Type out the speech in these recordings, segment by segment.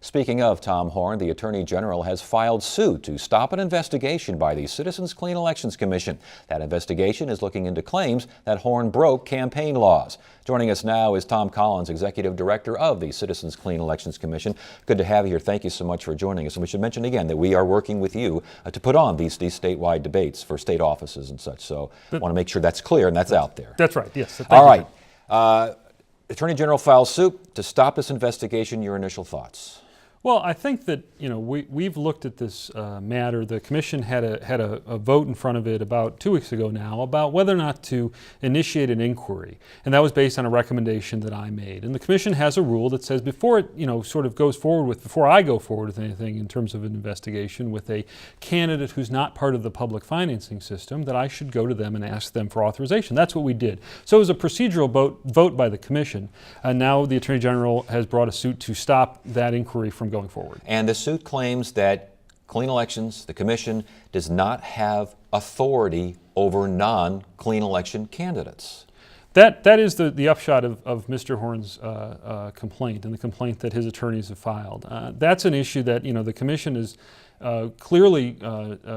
Speaking of Tom Horne, the Attorney General has filed suit to stop an investigation by the Citizens Clean Elections Commission. That investigation is looking into claims that Horne broke campaign laws. Joining us now is Tom Collins, Executive Director of the Citizens Clean Elections Commission. Good to have you here. Thank you so much for joining us. And we should mention again that we are working with you to put on these statewide debates for state offices and such. So I want to make sure that's clear and that's out there. That's right, yes. All right. Attorney General files suit to stop this investigation. Your initial thoughts? Well, I think that we've looked at this matter. The commission had a vote in front of it about 2 weeks ago now about whether or not to initiate an inquiry, and that was based on a recommendation that I made. And the commission has a rule that says before it before I go forward with anything in terms of an investigation with a candidate who's not part of the public financing system, that I should go to them and ask them for authorization. That's what we did. So it was a procedural vote by the commission, and now the Attorney General has brought a suit to stop that inquiry from going forward. And the suit claims that Clean Elections, the Commission, does not have authority over non-clean election candidates. That is the upshot of Mr. Horne's complaint and the complaint that his attorneys have filed. That's an issue that the Commission has clearly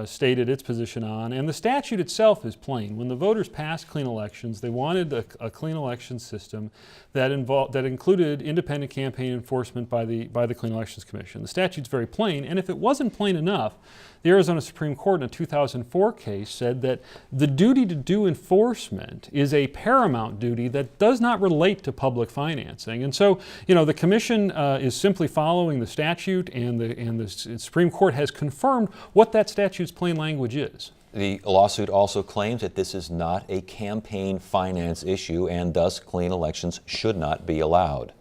stated its position on, and the statute itself is plain. When the voters passed clean elections, they wanted a clean election system that included independent campaign enforcement by the Clean Elections Commission. The statute's very plain, and if it wasn't plain enough, the Arizona Supreme Court in a 2004 case said that the duty to do enforcement is a paramount duty that does not relate to public financing. And so, the Commission is simply following the statute, and the Supreme Court has confirmed what that statute's plain language is. The lawsuit also claims that this is not a campaign finance issue, and thus clean elections should not be allowed.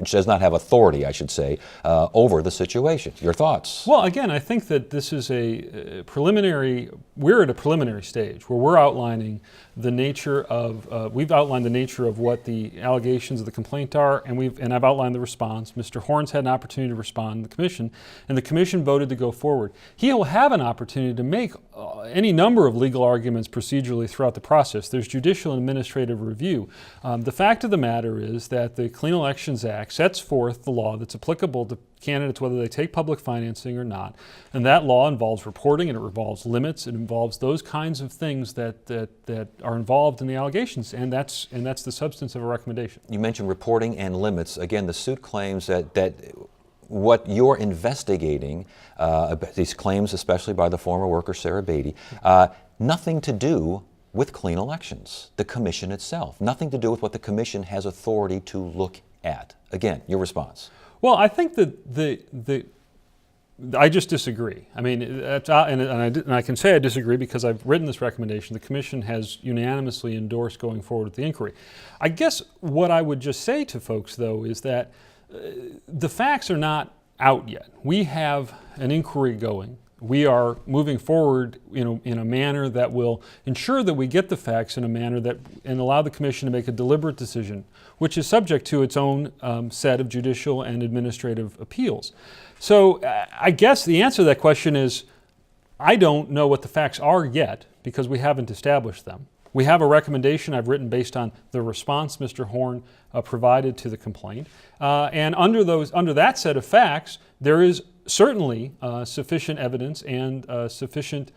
Does not have authority, I should say, over the situation. Your thoughts? Well, again, I think that this is we're at a preliminary stage where we're outlining the nature of, we've outlined the nature of what the allegations of the complaint are, and I've outlined the response. Mr. Horne's had an opportunity to respond to the Commission, and the Commission voted to go forward. He will have an opportunity to make any number of legal arguments procedurally throughout the process. There's judicial and administrative review. The fact of the matter is that the Clean Elections Act sets forth the law that's applicable to candidates whether they take public financing or not, and that law involves reporting, and it involves limits, it involves those kinds of things that are involved in the allegations, and that's the substance of a recommendation. You mentioned reporting and limits. Again, the suit claims that what you're investigating, these claims especially by the former worker Sarah Beatty, nothing to do with clean elections, the Commission itself, nothing to do with what the Commission has authority to look at. Again, your response. Well, I think that I just disagree. I mean, and I can say I disagree because I've written this recommendation. The Commission has unanimously endorsed going forward with the inquiry. I guess what I would just say to folks, though, is that the facts are not out yet. We have an inquiry going. We are moving forward in a manner that will ensure that we get the facts in a manner and allow the Commission to make a deliberate decision, which is subject to its own set of judicial and administrative appeals. So I guess the answer to that question is I don't know what the facts are yet because we haven't established them. We have a recommendation I've written based on the response Mr. Horne provided to the complaint, and under that set of facts, there is certainly sufficient evidence and sufficient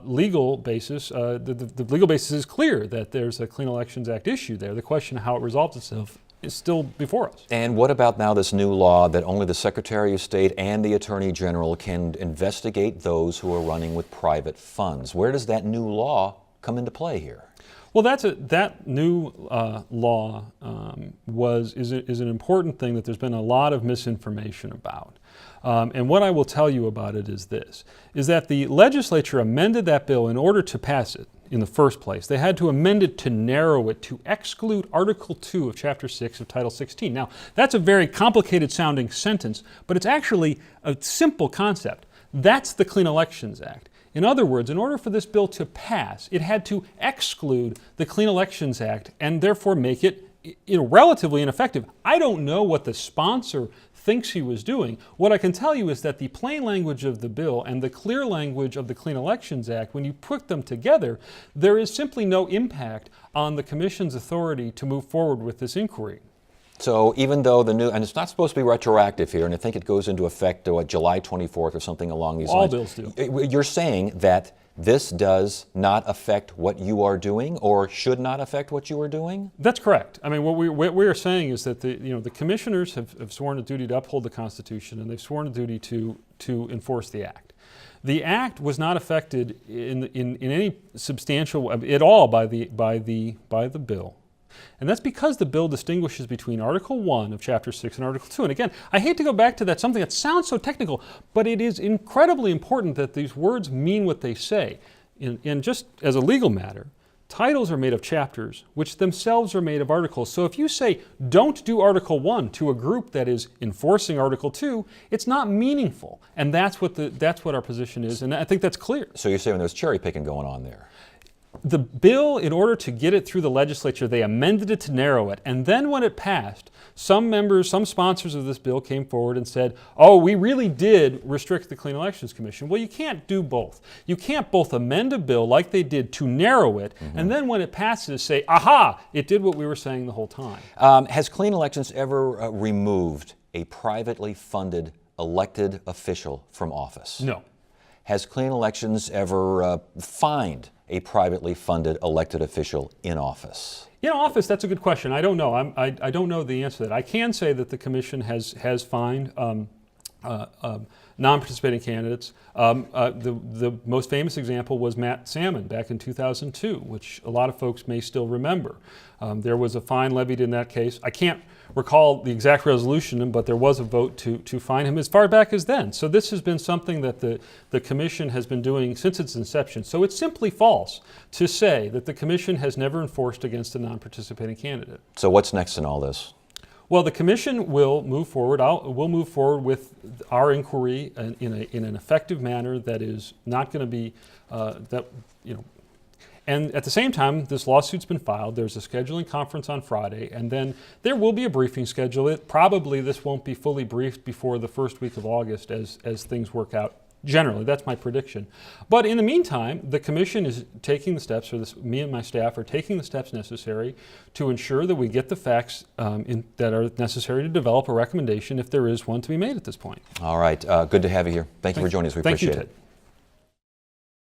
legal basis. The legal basis is clear that there's a Clean Elections Act issue there. The question of how it resolves itself is still before us. And what about now this new law that only the Secretary of State and the Attorney General can investigate those who are running with private funds? Where does that new law come into play here? Well, that new law is an important thing that there's been a lot of misinformation about. And what I will tell you about it is that the legislature amended that bill in order to pass it in the first place. They had to amend it to narrow it to exclude Article 2 of Chapter 6 of Title 16. Now, that's a very complicated sounding sentence, but it's actually a simple concept. That's the Clean Elections Act. In other words, in order for this bill to pass, it had to exclude the Clean Elections Act and therefore make it relatively ineffective. I don't know what the sponsor thinks he was doing. What I can tell you is that the plain language of the bill and the clear language of the Clean Elections Act, when you put them together, there is simply no impact on the Commission's authority to move forward with this inquiry. So even though the new, and it's not supposed to be retroactive here, and I think it goes into effect, July 24th or something along these All lines. bills do. You're saying that this does not affect what you are doing, or should not affect what you are doing? That's correct. I mean, what we are saying is that the commissioners have sworn a duty to uphold the Constitution, and they've sworn a duty to enforce the Act. The Act was not affected in any substantial at all by the bill. And that's because the bill distinguishes between Article 1 of Chapter 6 and Article 2. And again, I hate to go back to that, something that sounds so technical, but it is incredibly important that these words mean what they say. And just as a legal matter, titles are made of chapters, which themselves are made of articles. So if you say, don't do Article 1 to a group that is enforcing Article 2, it's not meaningful. And that's what our position is, and I think that's clear. So you're saying there's cherry picking going on there? The bill, in order to get it through the legislature, they amended it to narrow it. And then when it passed, some sponsors of this bill came forward and said, oh, we really did restrict the Clean Elections Commission. Well, you can't do both. You can't both amend a bill like they did to narrow it, and then when it passes, say, aha, it did what we were saying the whole time. Has Clean Elections ever removed a privately funded elected official from office? No. Has Clean Elections ever fined a privately funded elected official in office? In office, that's a good question. I don't know. I don't know the answer to that. I can say that the commission has fined non-participating candidates. The most famous example was Matt Salmon back in 2002, which a lot of folks may still remember. There was a fine levied in that case. I can't recall the exact resolution, but there was a vote to fine him as far back as then. So this has been something that the commission has been doing since its inception. So it's simply false to say that the commission has never enforced against a non-participating candidate. So what's next in all this? Well, the commission will move forward. We'll move forward with our inquiry in an effective manner that is not going to be And at the same time, this lawsuit's been filed. There's a scheduling conference on Friday, and then there will be a briefing schedule. Probably this won't be fully briefed before the first week of August as things work out. Generally, that's my prediction. But in the meantime, the commission is taking the steps, me and my staff are taking the steps necessary to ensure that we get the facts that are necessary to develop a recommendation if there is one to be made at this point. All right. Good to have you here. Thank you for joining us. We appreciate it. Thank you, Ted.